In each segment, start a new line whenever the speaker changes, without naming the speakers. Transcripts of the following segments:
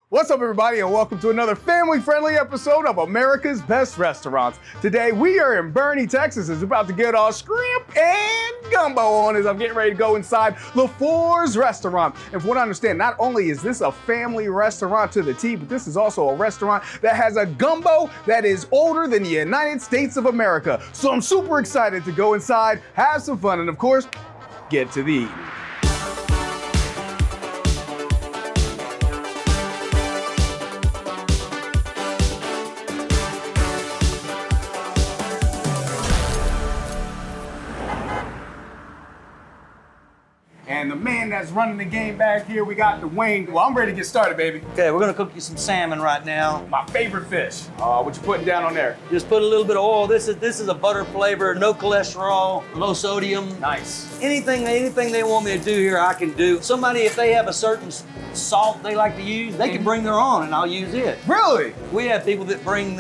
What's up, everybody, and welcome to another family-friendly episode of America's Best Restaurants. Today, we are in Boerne, Texas. It's about to get all scrimp and gumbo on as I'm getting ready to go inside LaFour's restaurant. And from what I understand, not only is this a family restaurant to the T, but this is also a restaurant that has a gumbo that is older than the United States of America. So I'm super excited to go inside, have some fun, and of course, get to the eating. And the man that's running the game back here, we got Dwayne. Well, I'm ready to get started, baby.
Okay, we're gonna cook you some salmon right now.
My favorite fish. What you putting down on there?
Just put a little bit of oil. This is a butter flavor, no cholesterol, low sodium.
Nice.
Anything they want me to do here, I can do. Somebody, if they have a certain salt they like to use, they can bring their own and I'll use it.
Really?
We have people that bring,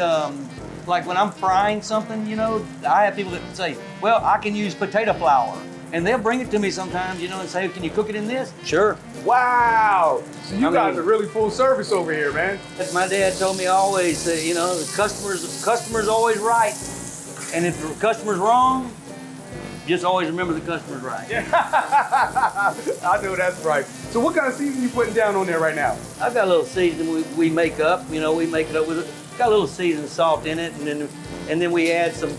like when I'm frying something, you know, I have people that say, well, I can use potato flour. And they'll bring it to me sometimes, you know, and say, can you cook it in this? Sure.
Wow. So you guys are really full service over here, man.
As my dad told me always, you know, the customer's always right. And if the customer's wrong, just always remember the customer's right.
Yeah. I know that's right. So what kind of seasoning you putting down on there right now?
I've got a little seasoning we make up, you know, we make it up with got a little seasoned salt in it, and then we add some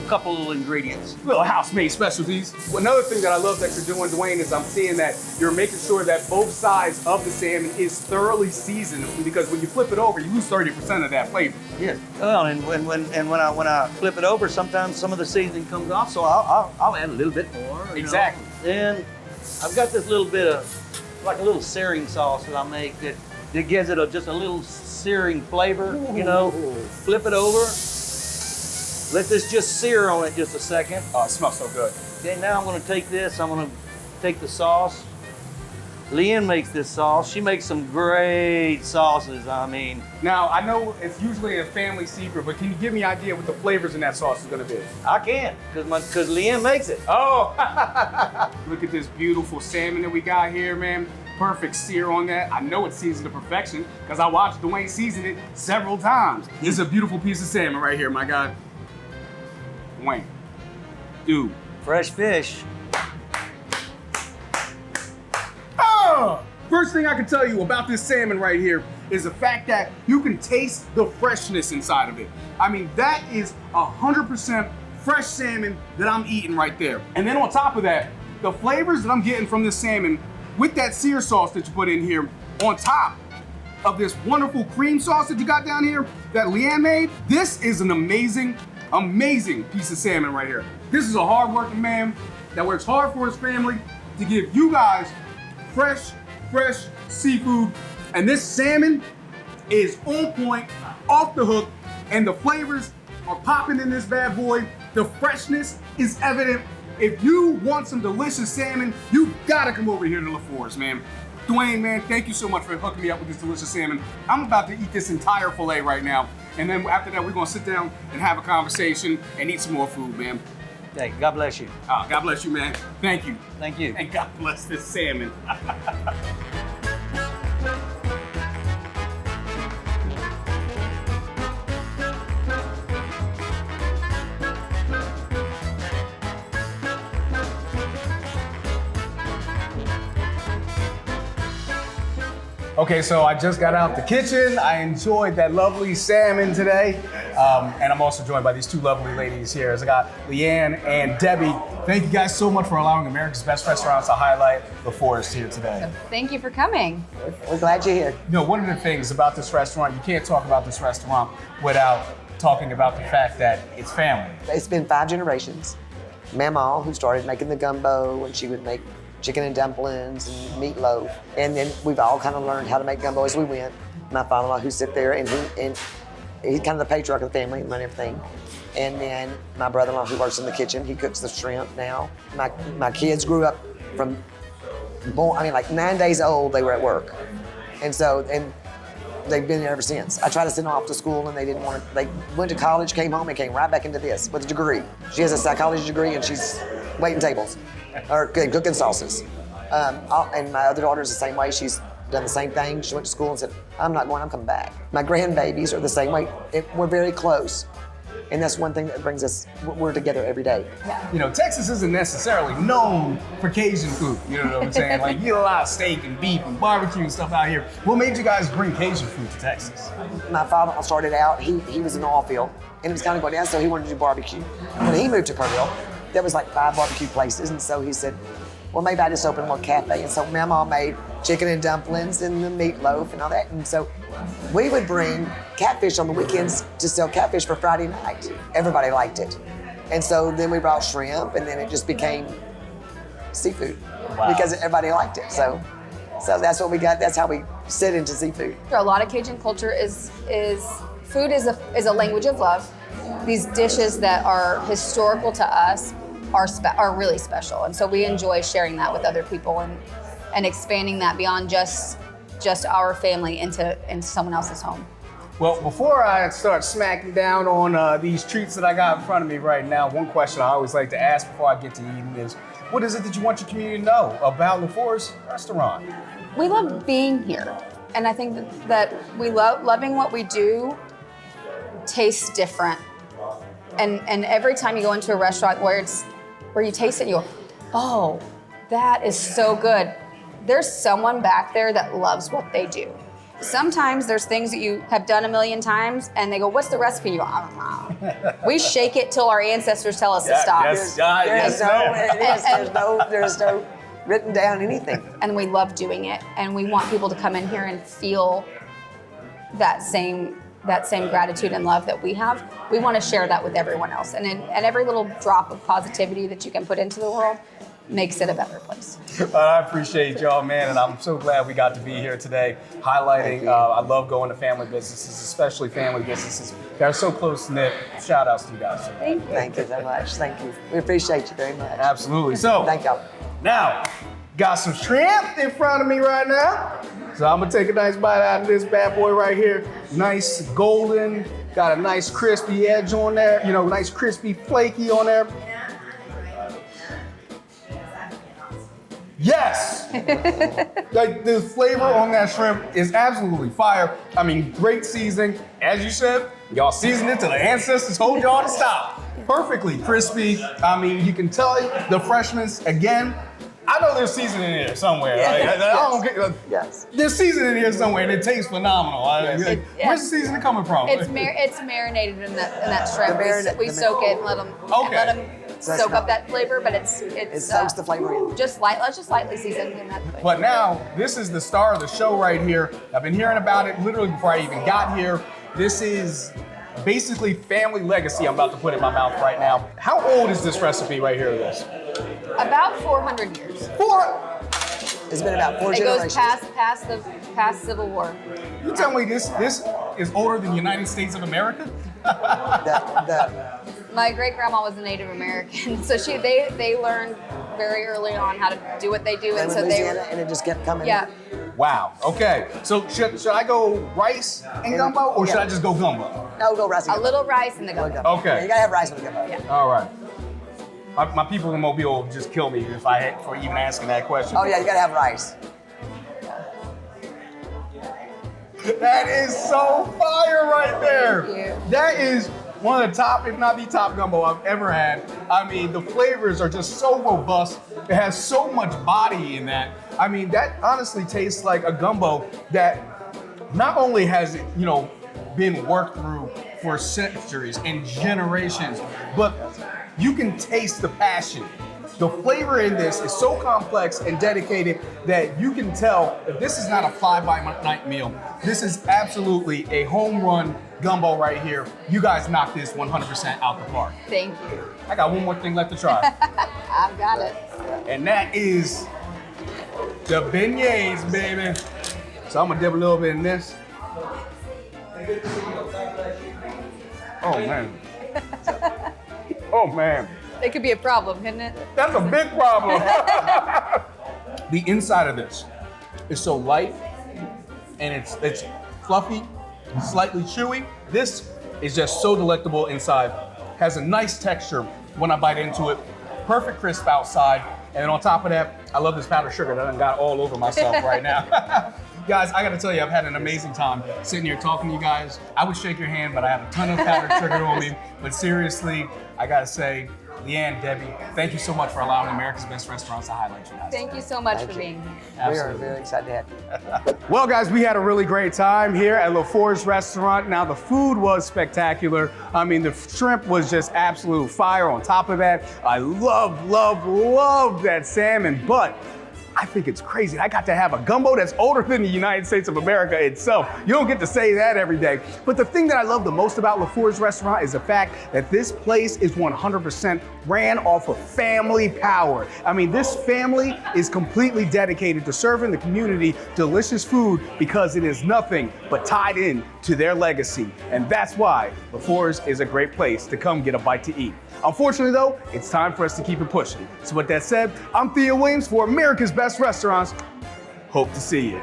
couple little ingredients.
Little house-made specialties. Well, another thing that I love that you're doing, Dwayne, is I'm seeing that you're making sure that both sides of the salmon is thoroughly seasoned, because when you flip it over, you lose 30% of that flavor.
Yes. Well, and when I flip it over, sometimes some of the seasoning comes off, so I'll add a little bit more.
Exactly.
And I've got this little bit of, like a little searing sauce that I make that gives it just a little searing flavor, you know. Flip it over. Let this just sear on it just a second.
Oh, it smells so good.
Okay, now I'm gonna take this, I'm gonna take the sauce. Leigh'Ann makes this sauce. She makes some great sauces, I mean.
Now, I know it's usually a family secret, but can you give me an idea what the flavors in that sauce is gonna be?
I can't, because Leigh'Ann makes it.
Oh, look at this beautiful salmon that we got here, man. Perfect sear on that. I know it's seasoned to perfection, because I watched Dwayne season it several times. This is a beautiful piece of salmon right here, my God. Dwayne, dude.
Fresh fish.
Oh! First thing I can tell you about this salmon right here is the fact that you can taste the freshness inside of it. I mean, that is 100% fresh salmon that I'm eating right there. And then on top of that, the flavors that I'm getting from this salmon with that sear sauce that you put in here, on top of this wonderful cream sauce that you got down here that Leigh'Ann made, this is an amazing piece of salmon right here. This is a hard-working man that works hard for his family to give you guys fresh seafood. And this salmon is on point, off the hook, and the flavors are popping in this bad boy. The freshness is evident. If you want some delicious salmon, you gotta come over here to LaFour's, man. Dwayne, man, thank you so much for hooking me up with this delicious salmon. I'm about to eat this entire filet right now. And then after that, we're gonna sit down and have a conversation and eat some more food, man.
Hey, God bless you.
God bless you, man. Thank you.
Thank you.
And God bless this salmon. Okay, so I just got out the kitchen. I enjoyed that lovely salmon today. And I'm also joined by these two lovely ladies here. So I got Leigh'Ann and Debbie. Thank you guys so much for allowing America's Best Restaurants to highlight LaFour's here today.
Thank you for coming.
We're glad you're here.
You know, one of the things about this restaurant, you can't talk about this restaurant without talking about the fact that it's family.
It's been 5 generations. Mamaw, who started making the gumbo, and she would make chicken and dumplings and meatloaf. And then we've all kind of learned how to make gumbo as we went. My father-in-law, who sit there, and he's kind of the patriarch of the family and run everything. And then my brother-in-law, who works in the kitchen, he cooks the shrimp now. My kids grew up from, like 9 days old, they were at work. And they've been there ever since. I tried to send them off to school and they didn't want to. They went to college, came home, and came right back into this with a degree. She has a psychology degree and she's waiting tables or cooking sauces. And my other daughter's the same way. She's done the same thing. She went to school and said, I'm not going, I'm coming back. My grandbabies are the same way. We're very close. And that's one thing that brings us, we're together every day.
You know, Texas isn't necessarily known for Cajun food. You know what I'm saying? Like, you get a lot of steak and beef and barbecue and stuff out here. What made you guys bring Cajun food to Texas?
My father started out, he was in the oil field, and it was kind of going down, so he wanted to do barbecue. When he moved to Kerrville, there was like 5 barbecue places, and so he said, well, maybe I just open a little cafe. And so Mamaw made chicken and dumplings and the meatloaf and all that. And so we would bring catfish on the weekends to sell catfish for Friday night. Everybody liked it. And so then we brought shrimp, and then it just became seafood because everybody liked it. So that's what we got. That's how we sit into seafood.
A lot of Cajun culture is food is a language of love. These dishes that are historical to us are really special, and so we enjoy sharing that with other people and expanding that beyond just our family into someone else's home.
Well, before I start smacking down on these treats that I got in front of me right now, one question I always like to ask before I get to eating is, what is it that you want your community to know about LaFour's restaurant?
We love being here, and I think that we loving what we do tastes different. And every time you go into a restaurant where you taste it, you go, oh, that is so good. There's someone back there that loves what they do. Sometimes there's things that you have done a million times, and they go, what's the recipe? You go, I don't know. We shake it till our ancestors tell us to stop.
There's no written down anything.
And we love doing it, and we want people to come in here and feel that same gratitude and love that we have. We want to share that with everyone else. And every little drop of positivity that you can put into the world makes it a better place.
I appreciate y'all, man, and I'm so glad we got to be here today highlighting. I love going to family businesses, especially family businesses that are so close-knit. Shout outs to you guys.
Thank you.
Thank you so much. Thank you. We appreciate you very much.
Absolutely. So,
Thank y'all.
Now, got some shrimp in front of me right now. So I'm gonna take a nice bite out of this bad boy right here. Nice golden, got a nice crispy edge on there, you know, nice crispy flaky on there. Yes! Like, the flavor on that shrimp is absolutely fire. I mean, great seasoning. As you said, y'all seasoned it till the ancestors told y'all to stop. Perfectly crispy. I mean, you can tell the freshness again. I know there's seasoning in here somewhere.
Yes.
Like, I don't get,
Yes.
There's seasoning in here somewhere, and it tastes phenomenal.
Yes.
Where's the seasoning coming from?
It's marinated in that shrimp. We soak it and let them
So
soak up that flavor, but it
soaks the flavor in.
Let's just lightly season in that flavor.
But now, this is the star of the show right here. I've been hearing about it literally before I even got here. This is basically family legacy I'm about to put in my mouth right now. How old is this recipe right here, Liz?
About 400 years.
It's been about 4
It
generations.
goes past Civil War.
You tell me this is older than the United States of America?
My great grandma was a Native American, so they learned very early on how to do what they do, and so
and it just kept coming.
yeah.
Wow. Okay. So should I go rice and gumbo, or should I just go gumbo?
No, go rice.
A little rice in the gumbo.
Okay.
Yeah, you gotta have rice with the gumbo.
Yeah.
All right. My people in Mobile will just kill me for even asking that question.
Oh yeah, you gotta have rice.
That is so fire right there.
Thank you.
That is one of the top, if not the top gumbo I've ever had. I mean, the flavors are just so robust. It has so much body in that. I mean, that honestly tastes like a gumbo that not only has it, been worked through for centuries and generations, but you can taste the passion. The flavor in this is so complex and dedicated that you can tell that this is not a fly-by-night meal. This is absolutely a home run gumbo right here. You guys knocked this 100% out the park.
Thank you.
I got one more thing left to try.
I've got it.
And that is the beignets, baby. So I'm gonna dip a little bit in this. Oh man. Oh man.
It could be a problem, couldn't it?
That's a big problem. The inside of this is so light and it's fluffy, slightly chewy. This is just so delectable inside. Has a nice texture when I bite into it. Perfect crisp outside. And then on top of that, I love this powdered sugar that I got all over myself right now. Guys, I gotta tell you, I've had an amazing time sitting here talking to you guys. I would shake your hand, but I have a ton of powdered sugar on me. But seriously, I gotta say, Leigh'Ann, Debbie, thank you so much for allowing America's Best Restaurants to highlight you guys.
Thank you so much for being here.
We are very excited to have you.
Well, guys, we had a really great time here at LaFour's restaurant. Now, the food was spectacular. I mean, the shrimp was just absolute fire. On top of that, I love that salmon, but I think it's crazy. I got to have a gumbo that's older than the United States of America itself. You don't get to say that every day. But the thing that I love the most about LaFour's restaurant is the fact that this place is 100% ran off of family power. I mean, this family is completely dedicated to serving the community delicious food because it is nothing but tied in to their legacy. And that's why LaFour's is a great place to come get a bite to eat. Unfortunately though, it's time for us to keep it pushing. So with that said, I'm Theo Williams for America's Best Restaurants. Hope to see you.